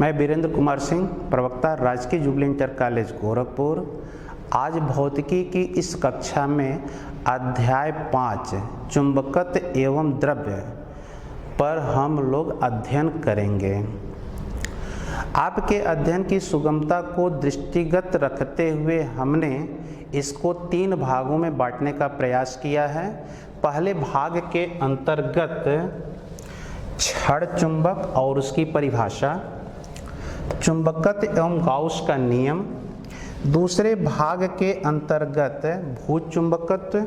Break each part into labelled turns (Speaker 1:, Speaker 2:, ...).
Speaker 1: मैं वीरेंद्र कुमार सिंह, प्रवक्ता राजकीय जुबली इंटर कॉलेज गोरखपुर। आज भौतिकी की इस कक्षा में अध्याय 5 चुंबकत्व एवं द्रव्य पर हम लोग अध्ययन करेंगे। आपके अध्ययन की सुगमता को दृष्टिगत रखते हुए हमने इसको 3 भागों में बांटने का प्रयास किया है। पहले भाग के अंतर्गत छड़ चुंबक और उसकी परिभाषा, चुंबकत्व एवं गाउस का नियम, दूसरे भाग के अंतर्गत भूचुंबकत्व,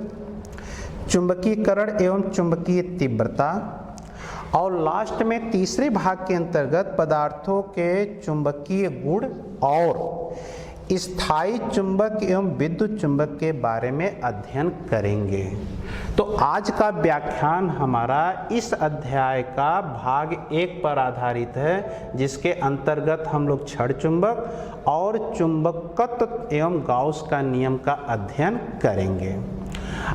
Speaker 1: चुंबकीकरण एवं चुंबकीय तीव्रता, और लास्ट में तीसरे भाग के अंतर्गत पदार्थों के चुंबकीय गुण और स्थायी चुंबक एवं विद्युत चुंबक के बारे में अध्ययन करेंगे। तो आज का व्याख्यान हमारा इस अध्याय का भाग 1 पर आधारित है, जिसके अंतर्गत हम लोग छड़ चुंबक और चुंबकत्व एवं गाउस का नियम का अध्ययन करेंगे।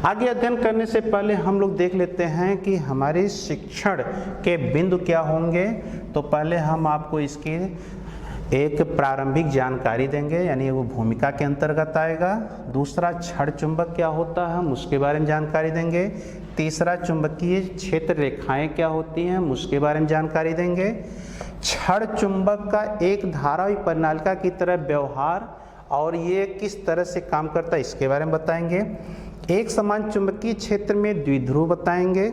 Speaker 1: आगे अध्ययन करने से पहले हम लोग देख लेते हैं कि हमारे शिक्षण के बिंदु क्या होंगे। तो पहले हम आपको इसकी एक प्रारंभिक जानकारी देंगे, यानी वो भूमिका के अंतर्गत आएगा। दूसरा, छड़ चुंबक क्या होता है हम उसके बारे में जानकारी देंगे। तीसरा, चुंबकीय क्षेत्र रेखाएं क्या होती हैं हम उसके बारे में जानकारी देंगे। छड़ चुंबक का एक धारावी परिनालिका की तरह व्यवहार और ये किस तरह से काम करता है इसके बारे में बताएंगे। एक समान चुंबकीय क्षेत्र में द्विध्रुव बताएंगे,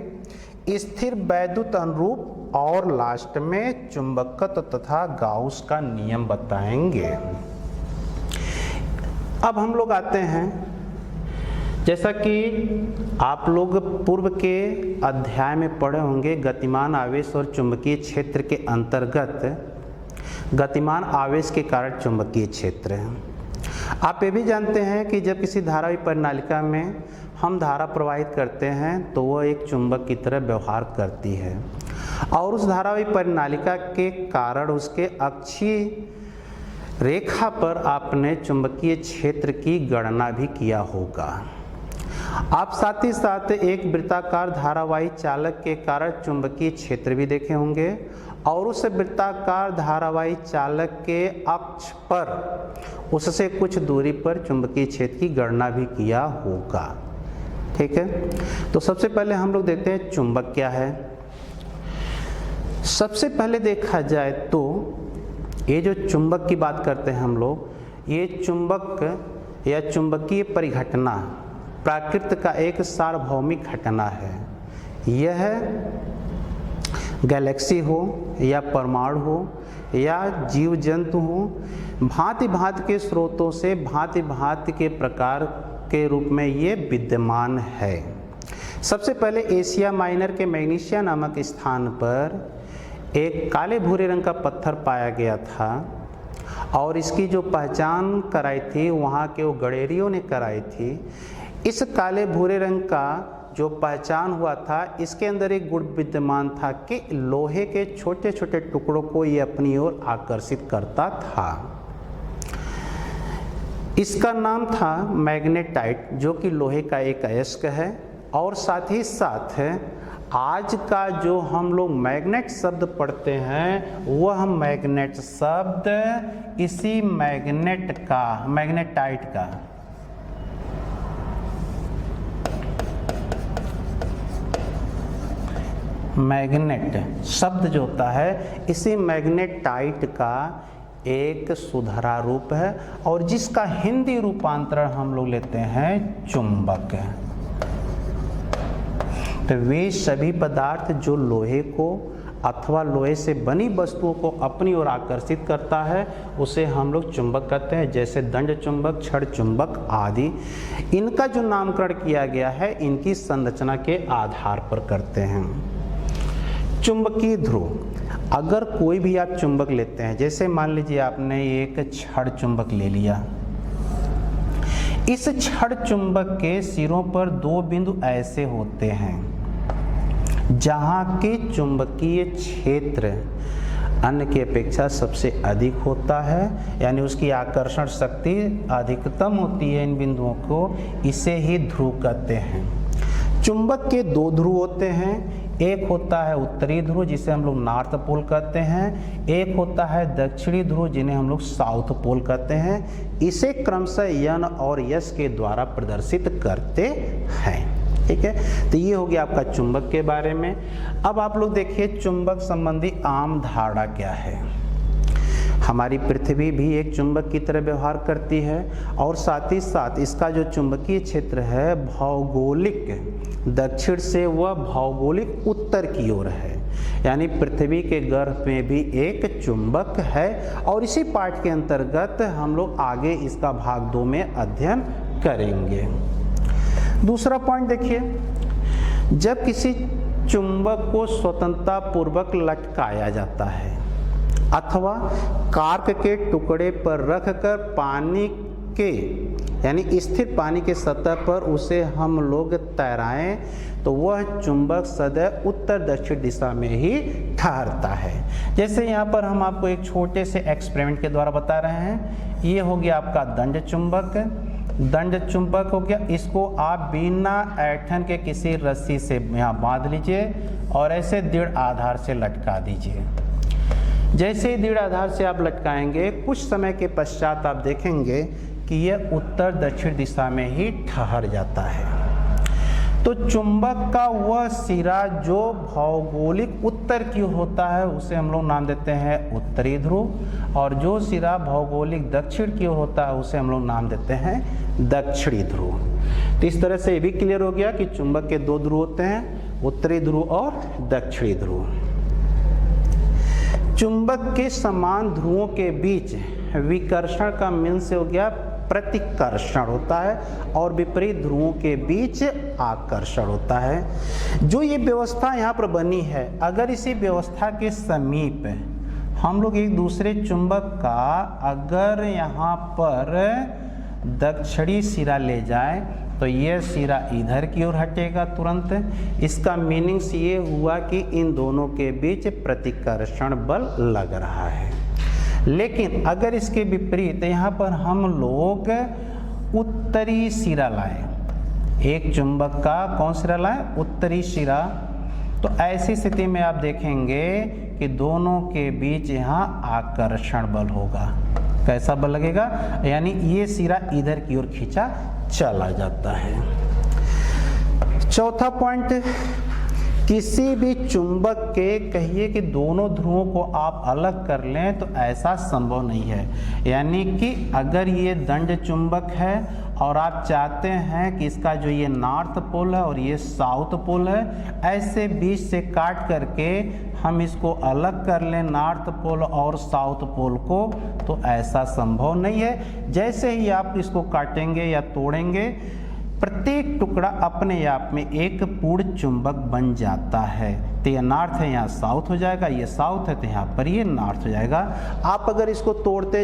Speaker 1: स्थिर वैद्युत अनुरूप, और लास्ट में चुंबकत्व तथा गाउस का नियम बताएंगे। अब हम लोग आते हैं, जैसा कि आप लोग पूर्व के अध्याय में पढ़े होंगे, गतिमान आवेश और चुंबकीय क्षेत्र के अंतर्गत गतिमान आवेश के कारण चुंबकीय क्षेत्र है। आप ये भी जानते हैं कि जब किसी धारावी परिनालिका में हम धारा प्रवाहित करते हैं तो वह एक चुंबक की तरह व्यवहार करती है, और उस धारावी परिनालिका के कारण उसके अक्षीय रेखा पर आपने चुंबकीय क्षेत्र की गणना भी किया होगा। आप साथ ही साथ एक वृत्ताकार धारावाही चालक के कारण चुंबकीय क्षेत्र भी देखे होंगे, और उस वृत्ताकार धारावाही चालक के अक्ष पर उससे कुछ दूरी पर चुंबकीय क्षेत्र की गणना भी किया होगा। ठीक है, तो सबसे पहले हम लोग देखते हैं चुंबक क्या है। सबसे पहले देखा जाए तो ये जो चुंबक की बात करते हैं हम लोग, ये चुंबक या चुंबकीय परिघटना प्रकृति का एक सार्वभौमिक घटना है। यह गैलेक्सी हो या परमाणु हो या जीव जंतु हो, भांति भांति के स्रोतों से भांति भांति के प्रकार के रूप में ये विद्यमान है। सबसे पहले एशिया माइनर के मैग्नीशिया नामक स्थान पर एक काले भूरे रंग का पत्थर पाया गया था, और इसकी जो पहचान कराई थी वहाँ के वो गडेरियों ने कराई थी। इस काले भूरे रंग का जो पहचान हुआ था, इसके अंदर एक गुण विद्यमान था कि लोहे के छोटे छोटे टुकड़ों को ये अपनी ओर आकर्षित करता था। इसका नाम था मैग्नेटाइट, जो कि लोहे का एक अयस्क है। और साथ ही साथ आज का जो हम लोग मैग्नेट शब्द पढ़ते हैं, वह मैग्नेट शब्द इसी मैग्नेटाइट का मैग्नेट शब्द जो होता है, इसी मैग्नेटाइट का एक सुधरा रूप है, और जिसका हिंदी रूपांतरण हम लोग लेते हैं चुंबक। तो वे सभी पदार्थ जो लोहे को अथवा लोहे से बनी वस्तुओं को अपनी ओर आकर्षित करता है, उसे हम लोग चुंबक कहते हैं, जैसे दंड चुंबक, छड़ चुंबक आदि। इनका जो नामकरण किया गया है, इनकी संरचना के आधार पर करते हैं। चुंबकीय ध्रुव, अगर कोई भी आप चुंबक लेते हैं, जैसे मान लीजिए आपने एक छड़ चुंबक ले लिया, इस छड़ चुंबक के सिरों पर 2 बिंदु ऐसे होते हैं जहां के चुंबकीय क्षेत्र अन्य की अपेक्षा सबसे अधिक होता है, यानी उसकी आकर्षण शक्ति अधिकतम होती है इन बिंदुओं को, इसे ही ध्रुव कहते हैं। चुंबक के 2 ध्रुव होते हैं, एक होता है उत्तरी ध्रुव जिसे हम लोग नॉर्थ पोल कहते हैं, एक होता है दक्षिणी ध्रुव जिन्हें हम लोग साउथ पोल कहते हैं। इसे क्रमशः यन और यस के द्वारा प्रदर्शित करते हैं। ठीक है, तो ये हो गया आपका चुंबक के बारे में। अब आप लोग देखिए चुंबक संबंधी आम धारणा क्या है। हमारी पृथ्वी भी एक चुंबक की तरह व्यवहार करती है और साथ ही साथ इसका जो चुंबकीय क्षेत्र है भौगोलिक दक्षिण से वह भौगोलिक उत्तर की ओर है, यानी पृथ्वी के गर्भ में भी एक चुंबक है। और इसी पाठ के अंतर्गत हम लोग आगे इसका भाग 2 में अध्ययन करेंगे। दूसरा पॉइंट देखिए, जब किसी चुंबक को स्वतंत्रता पूर्वक लटकाया जाता है अथवा कार्क के टुकड़े पर रखकर पानी के यानी स्थिर पानी के सतह पर उसे हम लोग तैराएं तो वह चुंबक सदैव उत्तर दक्षिण दिशा में ही ठहरता है। जैसे यहाँ पर हम आपको एक छोटे से एक्सपेरिमेंट के द्वारा बता रहे हैं। ये हो गया आपका दंड चुंबक, दंड चुंबक हो गया। इसको आप बिना ऐंठन के किसी रस्सी से यहाँ बांध लीजिए और ऐसे दृढ़ आधार से लटका दीजिए। जैसे ही दृढ़ आधार से आप लटकाएंगे कुछ समय के पश्चात आप देखेंगे कि यह उत्तर दक्षिण दिशा में ही ठहर जाता है। तो चुंबक का वह सिरा जो भौगोलिक उत्तर की ओर होता है उसे हम लोग नाम देते हैं उत्तरी ध्रुव, और जो सिरा भौगोलिक दक्षिण की ओर होता है उसे हम लोग नाम देते हैं दक्षिणी ध्रुव। तो इस तरह से ये भी क्लियर हो गया कि चुंबक के 2 ध्रुव होते हैं, उत्तरी ध्रुव और दक्षिणी ध्रुव। चुंबक के समान ध्रुवों के बीच विकर्षण का मिलन से हो गया प्रतिकर्षण होता है और विपरीत ध्रुवों के बीच आकर्षण होता है। जो ये व्यवस्था यहाँ पर बनी है, अगर इसी व्यवस्था के समीप हम लोग एक दूसरे चुंबक का अगर यहाँ पर दक्षिणी सिरा ले जाए तो यह सिरा इधर की ओर हटेगा तुरंत। इसका मीनिंग्स ये हुआ कि इन दोनों के बीच प्रतिकर्षण बल लग रहा है। लेकिन अगर इसके विपरीत यहाँ पर हम लोग उत्तरी सिरा लाएं, एक चुंबक का कौन सिरा लाएं? उत्तरी सिरा, तो ऐसी स्थिति में आप देखेंगे कि दोनों के बीच यहाँ आकर्षण बल होगा। कैसा बल लगेगा? यानी ये सिरा इधर की ओर खींचा चला जाता है। चौथा पॉइंट, किसी भी चुंबक के कहिए कि दोनों ध्रुवों को आप अलग कर लें तो ऐसा संभव नहीं है। यानी कि अगर ये दंड चुंबक है और आप चाहते हैं कि इसका जो ये नॉर्थ पोल है और ये साउथ पोल है, ऐसे बीच से काट करके हम इसको अलग कर लें नॉर्थ पोल और साउथ पोल को, तो ऐसा संभव नहीं है। जैसे ही आप इसको काटेंगे या तोड़ेंगे, प्रत्येक टुकड़ा अपने आप में एक पूर्ण चुंबक बन जाता है। तो ये नॉर्थ है, यहाँ साउथ हो जाएगा, ये साउथ है तो यहाँ पर ये नॉर्थ हो जाएगा। आप अगर इसको तोड़ते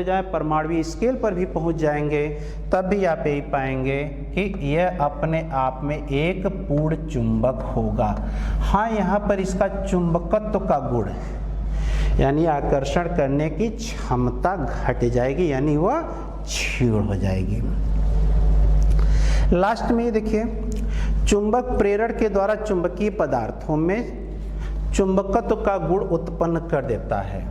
Speaker 1: जाएं परमाणु स्केल पर भी पहुँच जाएंगे, तब भी आप यही पाएंगे कि यह अपने आप में एक पूर्ण चुंबक होगा। हाँ, यहाँ पर इसका चुंबकत्व का गुण यानी आकर्षण करने की क्षमता घट जाएगी, यानी वह क्षीण हो जाएगी। लास्ट में देखिए, चुंबक प्रेरण के द्वारा चुंबकीय पदार्थों में चुंबकत्व का गुण उत्पन्न कर देता है।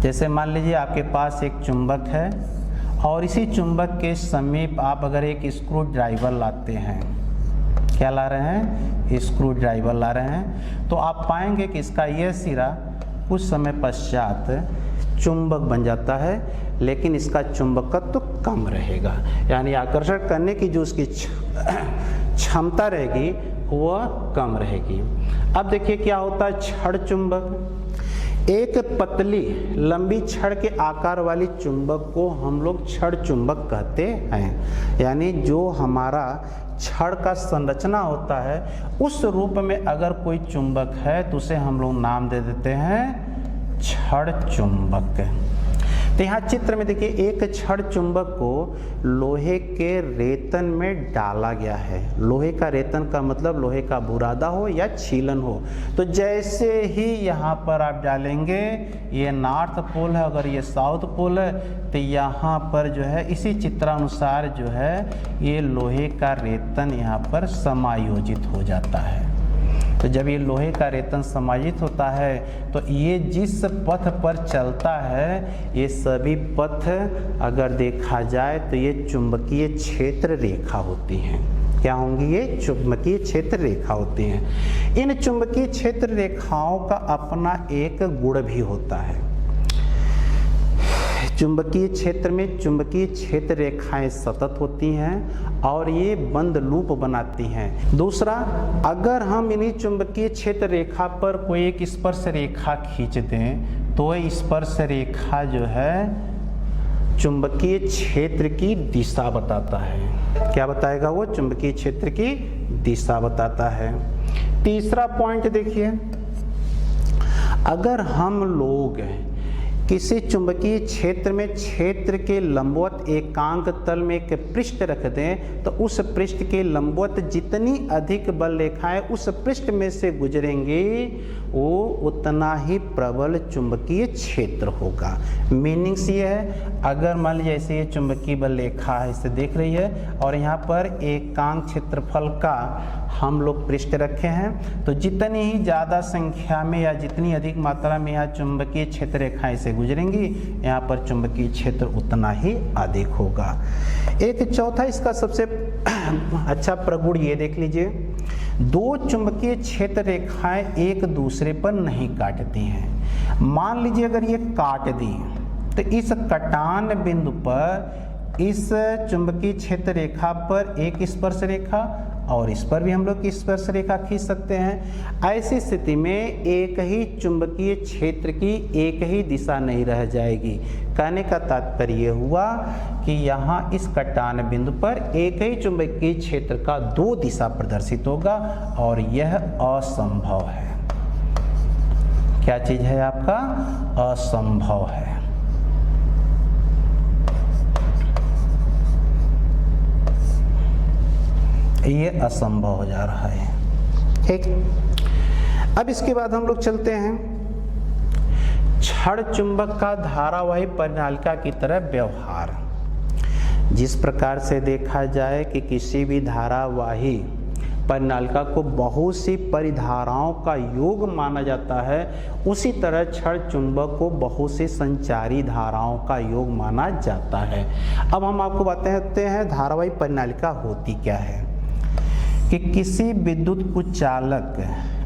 Speaker 1: जैसे मान लीजिए आपके पास एक चुंबक है और इसी चुंबक के समीप आप अगर एक स्क्रू ड्राइवर लाते हैं, क्या ला रहे हैं? स्क्रू ड्राइवर ला रहे हैं, तो आप पाएंगे कि इसका यह सिरा कुछ समय पश्चात चुंबक बन जाता है, लेकिन इसका चुंबकत्व तो कम रहेगा, यानी आकर्षण करने की जो उसकी क्षमता रहेगी वह कम रहेगी। अब देखिए क्या होता है छड़ चुंबक। एक पतली लंबी छड़ के आकार वाली चुंबक को हम लोग छड़ चुंबक कहते हैं। यानी जो हमारा छड़ का संरचना होता है उस रूप में अगर कोई चुंबक है तो उसे हम लोग नाम दे देते हैं छड़ चुंबक। तो यहाँ चित्र में देखिए एक छड़ चुंबक को लोहे के रेतन में डाला गया है। लोहे का रेतन का मतलब लोहे का बुरादा हो या छीलन हो। तो जैसे ही यहाँ पर आप डालेंगे, ये नॉर्थ पोल है, अगर ये साउथ पोल है, तो यहाँ पर जो है इसी चित्रानुसार जो है ये लोहे का रेतन यहाँ पर समायोजित हो जाता है। तो जब ये लोहे का रेतन समाहित होता है तो ये जिस पथ पर चलता है, ये सभी पथ अगर देखा जाए तो ये चुंबकीय क्षेत्र रेखा होती हैं। क्या होंगी? ये चुंबकीय क्षेत्र रेखा होती हैं। इन चुंबकीय क्षेत्र रेखाओं का अपना एक गुण भी होता है। चुंबकीय क्षेत्र में चुंबकीय क्षेत्र रेखाएं सतत होती हैं और ये बंद लूप बनाती हैं। दूसरा, अगर हम इन्हीं चुंबकीय क्षेत्र रेखा पर कोई एक स्पर्श रेखा खींच दें तो स्पर्श रेखा जो है चुंबकीय क्षेत्र की दिशा बताता है। क्या बताएगा वो? चुंबकीय क्षेत्र की दिशा बताता है। तीसरा पॉइंट देखिए, अगर हम लोग किसी चुंबकीय क्षेत्र में क्षेत्र के लंबवत एकांक तल में एक पृष्ठ रख दें तो उस पृष्ठ के लंबवत जितनी अधिक बल रेखाएं उस पृष्ठ में से गुजरेंगी वो उतना ही प्रबल चुंबकीय क्षेत्र होगा। मीनिंग्स ये है, अगर मान लीजिए ऐसे ये चुंबकीय बल रेखा है, इसे देख रही है और यहाँ पर एकांक क्षेत्रफल का हम लोग पृष्ठ रखे हैं, तो जितनी ही ज़्यादा संख्या में या जितनी अधिक मात्रा में यहाँ चुंबकीय क्षेत्र रेखाएं से गुजरेंगी, यहाँ पर चुंबकीय क्षेत्र उतना ही अधिक होगा। एक चौथा इसका सबसे अच्छा प्रगुण ये देख लीजिए, दो चुंबकीय क्षेत्र रेखाएं एक दूसरे पर नहीं काटती हैं। मान लीजिए अगर ये काट दी तो इस कटान बिंदु पर इस चुंबकीय क्षेत्र रेखा पर एक स्पर्श रेखा और इस पर भी हम लोग स्पर्श रेखा खींच सकते हैं। ऐसी स्थिति में एक ही चुंबकीय क्षेत्र की एक ही दिशा नहीं रह जाएगी। कहने का तात्पर्य हुआ कि यहाँ इस कटान बिंदु पर एक ही चुंबकीय क्षेत्र का दो दिशा प्रदर्शित होगा और यह असंभव है। क्या चीज है आपका? असंभव है। ये असंभव हो जा रहा है। ठीक, अब इसके बाद हम लोग चलते हैं क्षण चुंबक का धारावाही परिनालिका की तरह व्यवहार। जिस प्रकार से देखा जाए कि किसी भी धारावाही परिनालिका को बहुत सी परिधाराओं का योग माना जाता है, उसी तरह क्षण चुंबक को बहुत सी संचारी धाराओं का योग माना जाता है। अब हम आपको बताते हैं धारावाही परिनालिका होती क्या है। कि किसी विद्युत कुचालक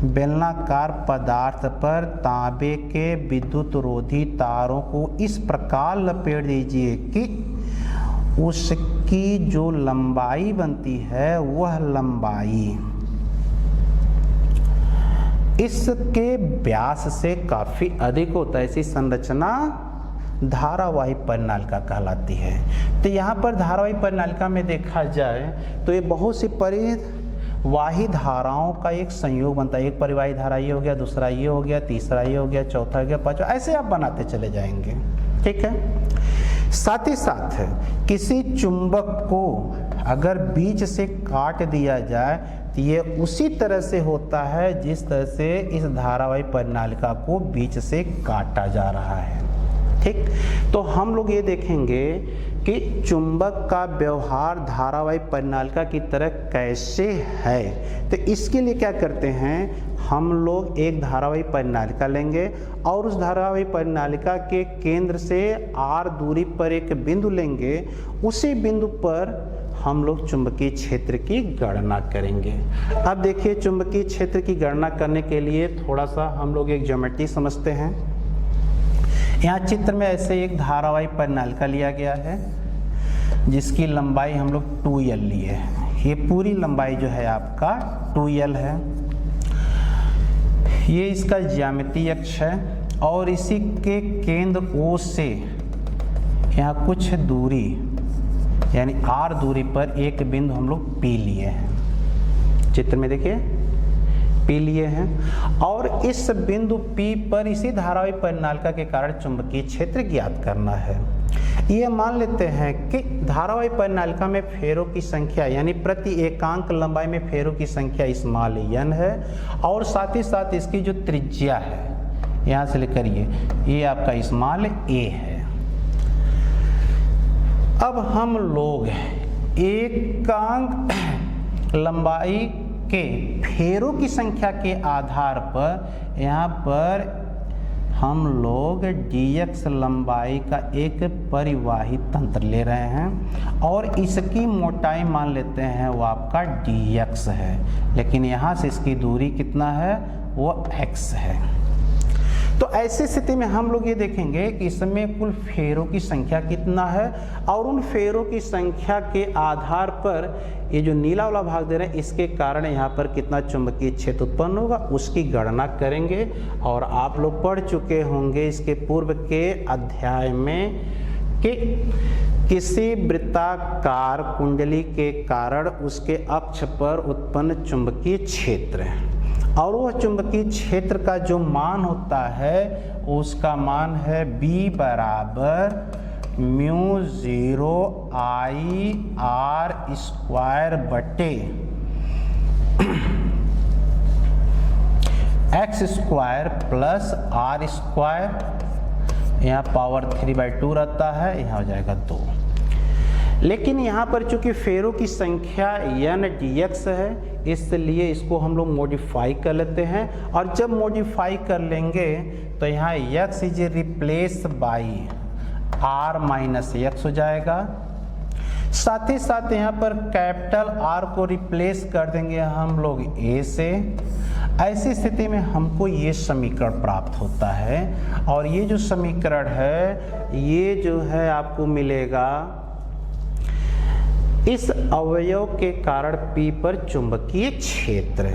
Speaker 1: बेलनाकार पदार्थ पर तांबे के विद्युत रोधी तारों को इस प्रकार लपेट दीजिए कि उसकी जो लंबाई बनती है वह लंबाई इसके व्यास से काफी अधिक होता है। ऐसी संरचना धारावाही परिनालिका कहलाती है। तो यहाँ पर धारावाही परिनालिका में देखा जाए तो ये बहुत सी परिवाही धाराओं का एक संयोग बनता है। एक परिवाही धारा ये हो गया, दूसरा ये हो गया, तीसरा ये हो गया, चौथा हो गया, पांचवा, ऐसे आप बनाते चले जाएंगे। ठीक है। साथ ही साथ किसी चुंबक को अगर बीच से काट दिया जाए तो ये उसी तरह से होता है जिस तरह से इस धारावाही परिनालिका को बीच से काटा जा रहा है। ठीक, तो हम लोग ये देखेंगे कि चुंबक का व्यवहार धारावाही परिनालिका की तरह कैसे है। तो इसके लिए क्या करते हैं, हम लोग एक धारावाही परिनालिका लेंगे और उस धारावाही परिनालिका के केंद्र से r दूरी पर एक बिंदु लेंगे। उसी बिंदु पर हम लोग चुंबकीय क्षेत्र की गणना करेंगे। अब देखिए, चुंबकीय क्षेत्र की गणना करने के लिए थोड़ा सा हम लोग एक ज्योमेट्री समझते हैं। यहाँ चित्र में ऐसे एक धारावाही परिनालिका लिया गया है जिसकी लंबाई हम लोग 2l लिए हैं। ये पूरी लंबाई जो है आपका 2l है। ये इसका ज्यामितीय अक्ष है और इसी के केंद्र O से यहाँ कुछ दूरी यानी r दूरी पर एक बिंदु हम लोग P लिए हैं। चित्र में देखिए P लिए हैं और इस बिंदु P पर इसी धारावाही परिनालिका के कारण चुंबकीय क्षेत्र ज्ञात करना है। ये मान लेते हैं कि धारावाही परिनालिका में फेरों की संख्या यानी प्रति एकांक लंबाई में फेरों की संख्या स्मॉल n है और साथ ही साथ इसकी जो त्रिज्या है यहाँ से लेकर ये आपका स्मॉल a है। अब हम लोग एकांक लंबाई के फेरों की संख्या के आधार पर यहाँ पर हम लोग dx लंबाई का एक परिवाही तंत्र ले रहे हैं और इसकी मोटाई मान लेते हैं वो आपका dx है, लेकिन यहाँ से इसकी दूरी कितना है, वो x है। तो ऐसी स्थिति में हम लोग ये देखेंगे कि इसमें कुल फेरों की संख्या कितना है और उन फेरों की संख्या के आधार पर ये जो नीला वाला भाग दे रहे हैं इसके कारण यहाँ पर कितना चुंबकीय क्षेत्र उत्पन्न होगा उसकी गणना करेंगे। और आप लोग पढ़ चुके होंगे इसके पूर्व के अध्याय में कि किसी वृत्ताकार कुंडली के कारण उसके अक्ष पर उत्पन्न चुंबकीय क्षेत्र है और वह चुंबकीय क्षेत्र का जो मान होता है उसका मान है B बराबर म्यू 0 I R स्क्वायर बटे x square plus R square, यहाँ पावर 3/2 रहता है, यहाँ हो जाएगा 2। लेकिन यहाँ पर चूंकि फेरों की संख्या n dx है इसलिए इसको हम लोग मॉडिफाई कर लेते हैं और जब मॉडिफाई कर लेंगे तो यहाँ x is replace by r minus x हो जाएगा। साथ ही साथ यहाँ पर कैपिटल R को रिप्लेस कर देंगे हम लोग a से। ऐसी स्थिति में हमको ये समीकरण प्राप्त होता है और ये जो समीकरण है ये जो है आपको मिलेगा इस अवयव के कारण P पर चुंबकीय क्षेत्र।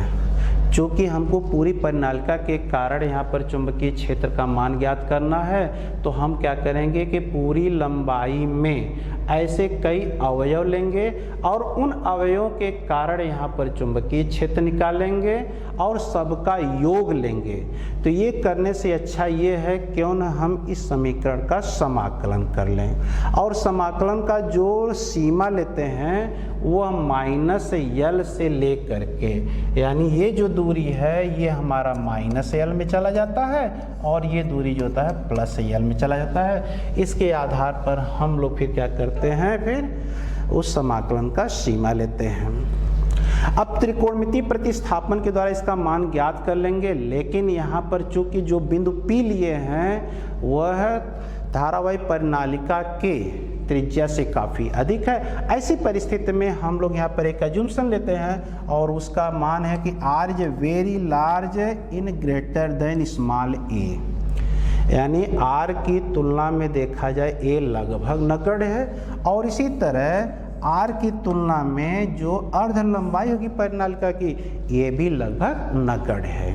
Speaker 1: चूँकि हमको पूरी परिनालिका के कारण यहाँ पर चुंबकीय क्षेत्र का मान ज्ञात करना है तो हम क्या करेंगे कि पूरी लंबाई में ऐसे कई अवयव लेंगे और उन अवयवों के कारण यहाँ पर चुंबकीय क्षेत्र निकालेंगे और सबका योग लेंगे। तो ये करने से अच्छा ये है क्यों न हम इस समीकरण का समाकलन कर लें और समाकलन का जो सीमा लेते हैं वो हम -L से ले करके, यानी ये जो दूरी है ये हमारा -L में चला जाता है और ये दूरी जो होता है +L में चला जाता है। इसके आधार पर हम लोग फिर क्या करते हैं, फिर उस समाकलन का सीमा लेते हैं। अब त्रिकोणमितीय प्रतिस्थापन के द्वारा इसका मान ज्ञात कर लेंगे, लेकिन यहाँ पर चूंकि जो बिंदु P लिए हैं वह धारावाही परिनालिका के त्रिज्या से काफ़ी अधिक है। ऐसी परिस्थिति में हम लोग यहाँ पर एक अजम्पशन लेते हैं और उसका मान है कि R is very large in greater than small a, यानी R की तुलना में देखा जाए a लगभग नगण्य है और इसी तरह R की तुलना में जो अर्ध लंबाई होगी परिनालिका की ये भी लगभग नगण्य है।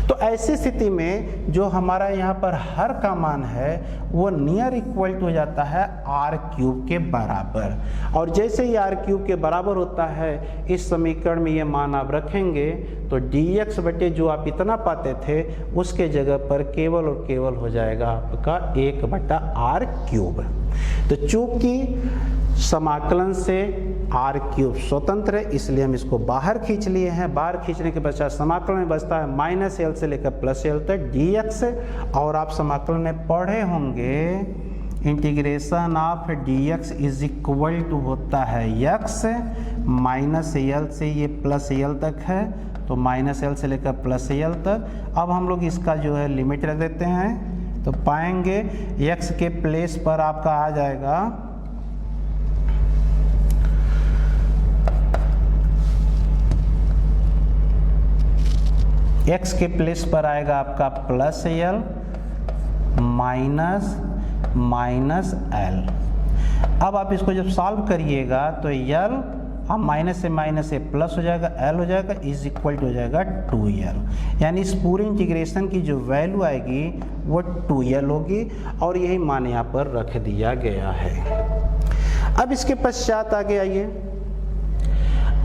Speaker 1: तो ऐसी स्थिति में जो हमारा यहाँ पर हर का मान है वो नियर इक्वल टू हो जाता है r³ के बराबर, और जैसे ही r³ के बराबर होता है इस समीकरण में ये मान आप रखेंगे तो dx बटे जो आप इतना पाते थे उसके जगह पर केवल और केवल हो जाएगा आपका 1/r³। तो चूंकि समाकलन से r³ स्वतंत्र है इसलिए हम इसको बाहर खींच लिए हैं। बाहर खींचने के पश्चात समाकलन में बचता है -L से लेकर +L तक dx, और आप समाकलन में पढ़े होंगे integration of dx is equal to होता है x -L से ये +L तक है तो -L से लेकर +L तक। अब हम लोग इसका जो है लिमिट रख देते हैं तो पाएंगे x के प्लेस पर आपका आ जाएगा x के प्लेस पर आएगा आपका +L -L। अब आप इसको जब सॉल्व करिएगा तो L हम माइनस से प्लस हो जाएगा, L हो जाएगा इज इक्वल टू हो जाएगा 2L, यानी इस पूरे इंटीग्रेशन की जो वैल्यू आएगी वो 2L होगी और यही मान यहाँ पर रख दिया गया है। अब इसके पश्चात आगे आइए,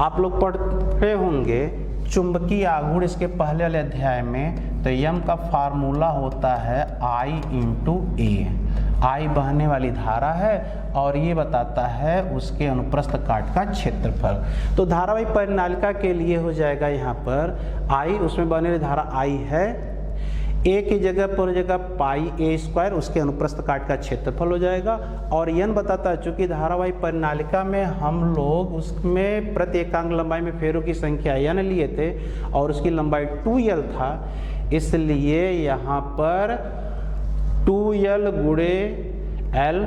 Speaker 1: आप लोग पढ़ते होंगे चुंबकीय आघूर्ण इसके पहले वाले अध्याय में, तो यम का फार्मूला होता है I × A। I बहने वाली धारा है और ये बताता है उसके अनुप्रस्थ काट का क्षेत्रफल। तो धारावाही परिनालिका के लिए हो जाएगा यहाँ पर I, उसमें बहने वाली धारा I है, ए की जगह पर हो जाएगा पाई ए स्क्वायर, उसके अनुप्रस्थ काट का क्षेत्रफल हो जाएगा। और एन बताता है चूंकि धारावाही परिनालिका में हम लोग उसमें प्रति एकांक लंबाई में फेरों की संख्या एन लिए थे और उसकी लंबाई 2l था, इसलिए यहाँ पर 2l गुणे l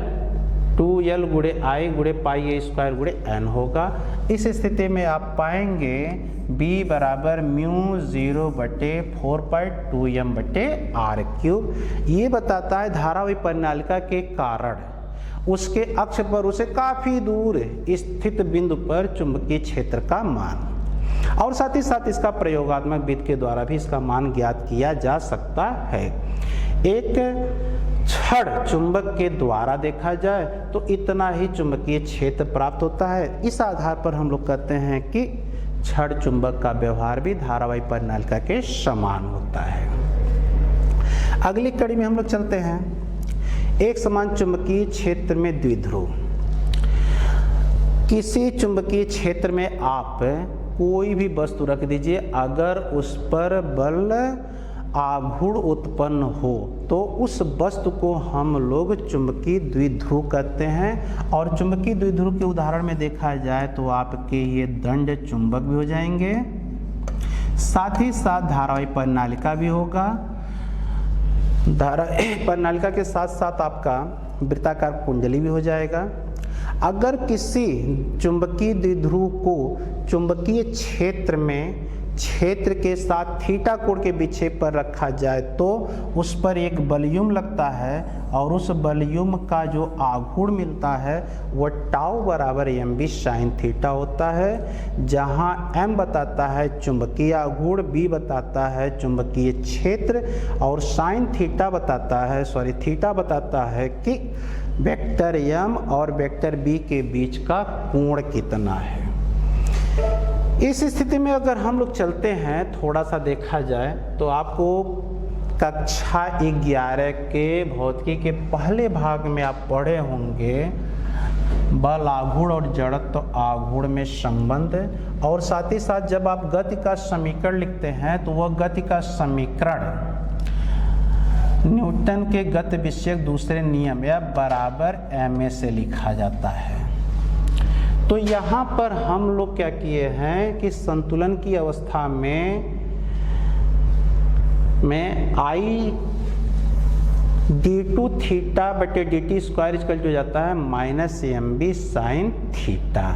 Speaker 1: 2l गुणे आई गुणे पाई ए स्क्वायर गुणे n होगा। इस स्थिति में आप पाएंगे b बराबर म्यू 0/4/2m/r³। ये बताता है धारावाही परिनालिका के कारण उसके अक्ष पर उसे काफी दूर स्थित बिंदु पर चुंबकीय क्षेत्र का मान, और साथ ही साथ इसका प्रयोगात्मक विधि के द्वारा भी इसका मान ज्ञात किया जा सकता है। एक छड़ चुंबक के द्वारा देखा जाए तो इतना ही चुंबकीय क्षेत्र प्राप्त होता है। इस आधार पर हम लोग कहते हैं कि छड़ चुंबक का व्यवहार भी धारावाही परिनालिका के समान होता है। अगली कड़ी में हम लोग चलते हैं। एक समान चुंबकीय क्षेत्र में द्विध्रुव। किसी चुंबकीय क्षेत्र में आप कोई भी वस्तु रख दीजिए, अगर उस पर बल आघूर्ण उत्पन्न हो तो उस वस्तु को हम लोग चुंबकीय द्विध्रुव कहते हैं। और चुंबकीय द्विध्रुव के उदाहरण में देखा जाए तो आपके ये दंड चुंबक भी हो जाएंगे, साथ ही साथ धारावाही परिनालिका भी होगा। धारावाही परिनालिका के साथ साथ आपका वृत्ताकार कुंडली भी हो जाएगा। अगर किसी चुंबकीय द्विध्रुव को चुंबकीय क्षेत्र में क्षेत्र के साथ थीटा कोण के विक्षेप पर रखा जाए तो उस पर एक बलयुम लगता है और उस बलयुम का जो आघूर्ण मिलता है वह टाउ बराबर mb साइन थीटा होता है, जहां m बताता है चुंबकीय आघूर्ण, b बताता है चुंबकीय क्षेत्र और साइन थीटा बताता है कि वेक्टर m और वेक्टर b के बीच का कोण कितना है। इस स्थिति में अगर हम लोग चलते हैं, थोड़ा सा देखा जाए तो आपको कक्षा 11 के भौतिकी के पहले भाग में आप पढ़े होंगे बल आघूर्ण और जड़त्व आघूर्ण में संबंध, और साथ ही साथ जब आप गति का समीकरण लिखते हैं तो वह गति का समीकरण न्यूटन के गति विषयक दूसरे नियम या बराबर ma से लिखा जाता है। तो यहाँ पर हम लोग क्या किए हैं कि संतुलन की अवस्था में आई d2 थीटा बटे dt स्क्वायर इक्वल हो जाता है -mb साइन थीटा।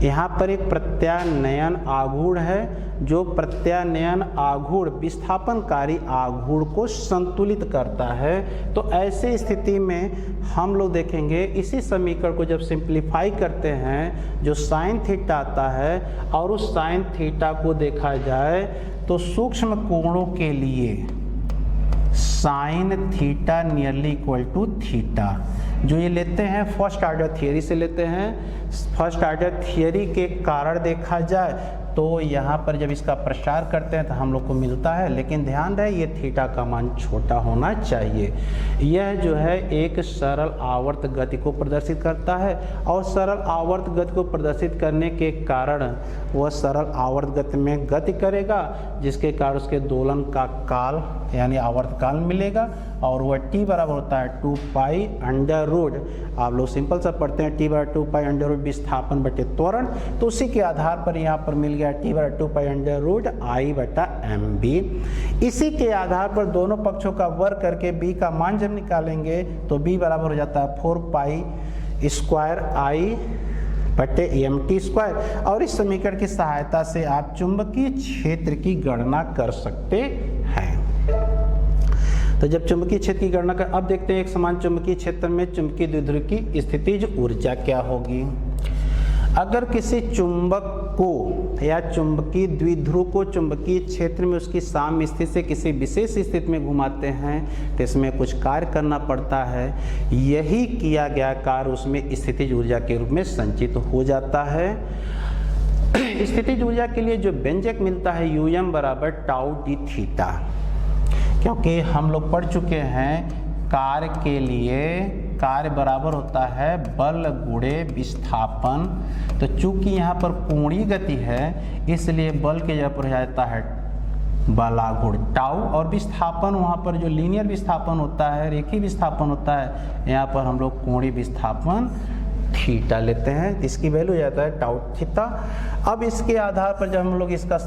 Speaker 1: यहाँ पर एक प्रत्यानयन आघूर्ण है, जो प्रत्यानयन आघूर्ण विस्थापनकारी आघूर्ण को संतुलित करता है। तो ऐसे स्थिति में हम लोग देखेंगे इसी समीकरण को जब सिंप्लीफाई करते हैं जो साइन थीटा आता है, और उस साइन थीटा को देखा जाए तो सूक्ष्म कोणों के लिए sine theta nearly equal to theta, जो ये लेते हैं फर्स्ट आर्डर थियरी से लेते हैं। फर्स्ट आर्डर थियरी के कारण देखा जाए तो यहाँ पर जब इसका प्रसार करते हैं तो हम लोग को मिलता है, लेकिन ध्यान रहे ये थीटा का मान छोटा होना चाहिए। यह जो है एक सरल आवर्त गति को प्रदर्शित करता है, और सरल आवर्त गति को प्रदर्शित करने के कारण वह सरल आवर्त गति में गति करेगा, जिसके कारण उसके दोलन का काल यानी आवर्त काल मिलेगा, और वह t बराबर होता है 2 पाई अंडर रूट, आप लोग सिंपल सा पढ़ते हैं t बराबर 2 पाई अंडर रूट विस्थापन बटे त्वरण, तो उसी के आधार पर यहाँ पर मिल गया t बराबर 2 पाई अंडर रूट आई बटा mb। इसी के आधार पर दोनों पक्षों का वर्ग करके b का मान जब निकालेंगे तो b बराबर हो जाता है 4 पाई स्क्वायर आई बटे mt स्क्वायर, और इस समीकरण की सहायता से आप चुंबकीय क्षेत्र की गणना कर सकते हैं। तो जब चुंबकीय क्षेत्र की गणना कर, अब देखते हैं एक समान चुंबकीय क्षेत्र में चुंबकीय द्विध्रुव की स्थितिज ऊर्जा क्या होगी। अगर किसी चुंबक को या चुंबकीय द्विध्रुव को चुंबकीय क्षेत्र में उसकी साम्य स्थिति से किसी विशेष स्थिति में घुमाते हैं तो इसमें कुछ कार्य करना पड़ता है। यही किया गया कार्य उसमें स्थितिज ऊर्जा के रूप में संचित हो जाता है। स्थितिज ऊर्जा के लिए जो व्यंजक मिलता है um बराबर टाउ डी थीटा, क्योंकि हम लोग पढ़ चुके हैं कार्य के लिए कार्य बराबर होता है बल गुणे विस्थापन। तो चूंकि यहाँ पर कोणीय गति है इसलिए बल के जगह पर हो जाता है बलागुण टाउ, और विस्थापन वहाँ पर जो लीनियर विस्थापन होता है, रेखीय विस्थापन होता है, यहाँ पर हम लोग कोणीय विस्थापन थीटा लेते हैं, इसकी वैल्यू जाता है टाउ थीटा। अब इसके आधार पर जब हम लोग इसका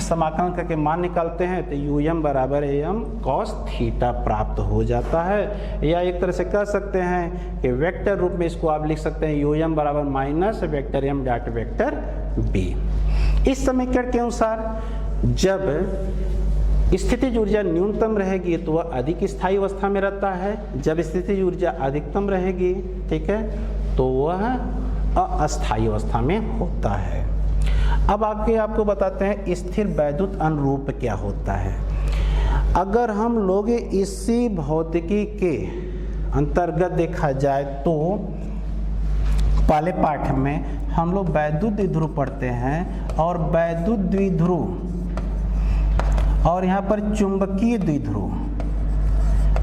Speaker 1: समाकलन करके मान निकालते हैं तो यू एम बराबर ए एम कॉस थीटा प्राप्त हो जाता है। या एक तरह से कह सकते हैं कि वेक्टर रूप में इसको आप लिख सकते हैं यू एम बराबर minus vector M dot vector B. इस समीकरण के अनुसार जब स्थितिज ऊर्जा न्यूनतम रहेगी तो वह अधिक स्थायी अवस्था में रहता है, जब स्थितिज ऊर्जा अधिकतम रहेगी, ठीक है, तो वह अस्थायी अवस्था में होता है। अब आगे आपको बताते हैं स्थिर वैद्युत अनुरूप क्या होता है। अगर हम लोग इसी भौतिकी के अंतर्गत देखा जाए तो पहले पाठ में हम लोग वैद्युत द्विध्रुव पढ़ते हैं, और वैद्युत द्विध्रुव और यहाँ पर चुंबकीय द्विध्रुव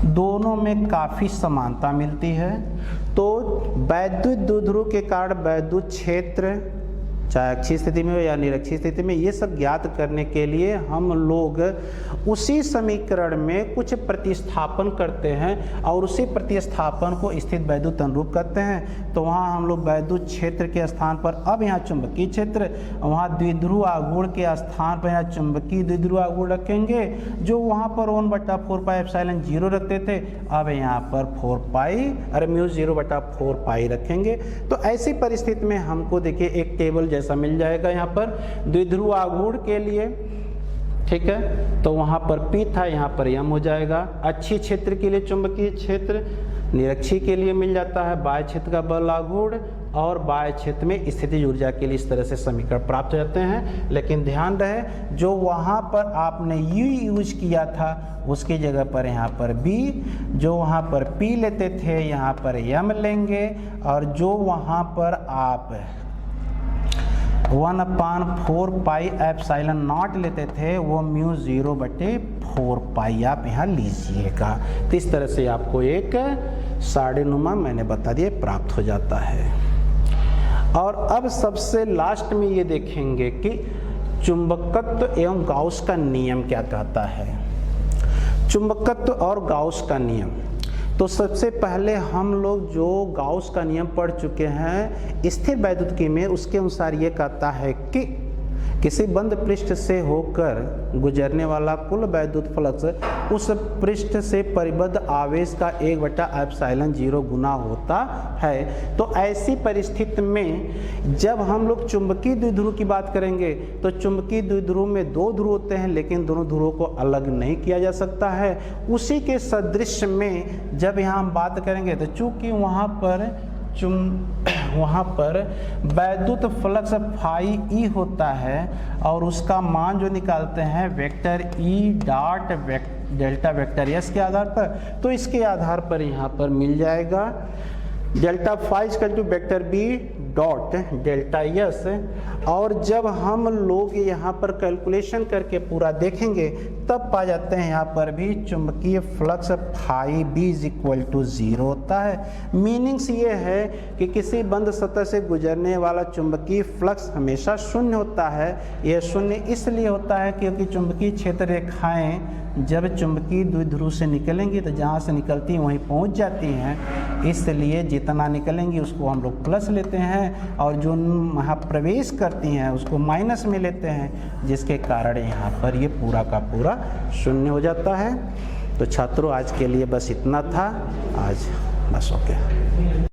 Speaker 1: दोनों में काफ़ी समानता मिलती है। तो वैद्युत द्विध्रुव के कारण वैद्युत क्षेत्र चाहे अक्षीय स्थिति में हो या निरक्षीय स्थिति में, ये सब ज्ञात करने के लिए हम लोग उसी समीकरण में कुछ प्रतिस्थापन करते हैं और उसी प्रतिस्थापन को स्थित वैद्युत अनुरूप करते हैं। तो वहाँ हम लोग वैद्युत क्षेत्र के स्थान पर अब यहाँ चुंबकीय क्षेत्र, वहाँ द्विध्रुव आघूर्ण के स्थान पर यहाँ चुंबकीय द्विध्रुव आघूर्ण रखेंगे, जो वहाँ पर 1/4 पाई एप्सिलॉन 0 रखते थे, अब यहाँ पर 4 पाई और म्यू 0/4 पाई रखेंगे। तो ऐसी परिस्थिति में हमको देखिए एक टेबल जैसा मिल जाएगा यहाँ पर द्विध्रुव आघूर्ण के लिए, ठीक है, तो वहाँ पर P था, यहाँ पर M हो जाएगा। अक्षीय क्षेत्र के लिए चुंबकीय क्षेत्र, निरक्षीय के लिए मिल जाता है बाह्य क्षेत्र का बल आघूर्ण, और बाह्य क्षेत्र में स्थितिज ऊर्जा के लिए इस तरह से समीकरण प्राप्त हो जाते हैं। लेकिन ध्यान रहे जो वहाँ पर आपने U यूज किया था उसकी जगह पर यहाँ पर B, जो वहाँ पर P लेते थे यहाँ पर M लेंगे, और जो वहाँ पर आप 1/4 पाई एप्सिलॉन नॉट लेते थे वो म्यू 0/4 पाई आप यहाँ लीजिएगा। तो इस तरह से आपको एक साढ़े नुमा मैंने बता दिया प्राप्त हो जाता है। और अब सबसे लास्ट में ये देखेंगे कि चुंबकत्व एवं गाउस का नियम क्या कहता है। चुंबकत्व और गाउस का नियम, तो सबसे पहले हम लोग जो गाउस का नियम पढ़ चुके हैं स्थिर वैद्युतिकी में, उसके अनुसार ये कहता है कि किसी बंद पृष्ठ से होकर गुजरने वाला कुल वैद्युत फ्लक्स उस पृष्ठ से परिबद्ध आवेश का 1/ε0 गुना होता है। तो ऐसी परिस्थिति में जब हम लोग चुंबकीय द्विध्रुव की बात करेंगे तो चुंबकीय द्विध्रुव में 2 ध्रुव होते हैं, लेकिन दोनों ध्रुवों को अलग नहीं किया जा सकता है। उसी के सदृश में जब यहाँ हम बात करेंगे तो चूंकि वहाँ पर वैद्युत फ्लक्स फाई ई होता है और उसका मान जो निकालते हैं vector E dot delta vector S के आधार पर, तो इसके आधार पर यहाँ पर मिल जाएगा delta phi equal to vector B dot delta S. और जब हम लोग यहाँ पर कैलकुलेशन करके पूरा देखेंगे तब पा जाते हैं यहाँ पर भी चुंबकीय flux phi B is equal to 0 होता है। मीनिंग्स ये है कि किसी बंद सतह से गुजरने वाला चुंबकीय फ्लक्स हमेशा शून्य होता है। यह शून्य इसलिए होता है क्योंकि चुंबकीय क्षेत्र रेखाएं जब चुंबकीय द्विध्रुव से निकलेंगी तो जहाँ से निकलती हैं वहीं पहुँच जाती हैं, इसलिए जितना निकलेंगी उसको हम लोग प्लस लेते हैं और जो वहाँ प्रवेश करती हैं उसको माइनस में लेते हैं, जिसके कारण यहाँ पर ये पूरा का पूरा शून्य हो जाता है। तो छात्रों आज के लिए बस इतना था, आज बस ओके।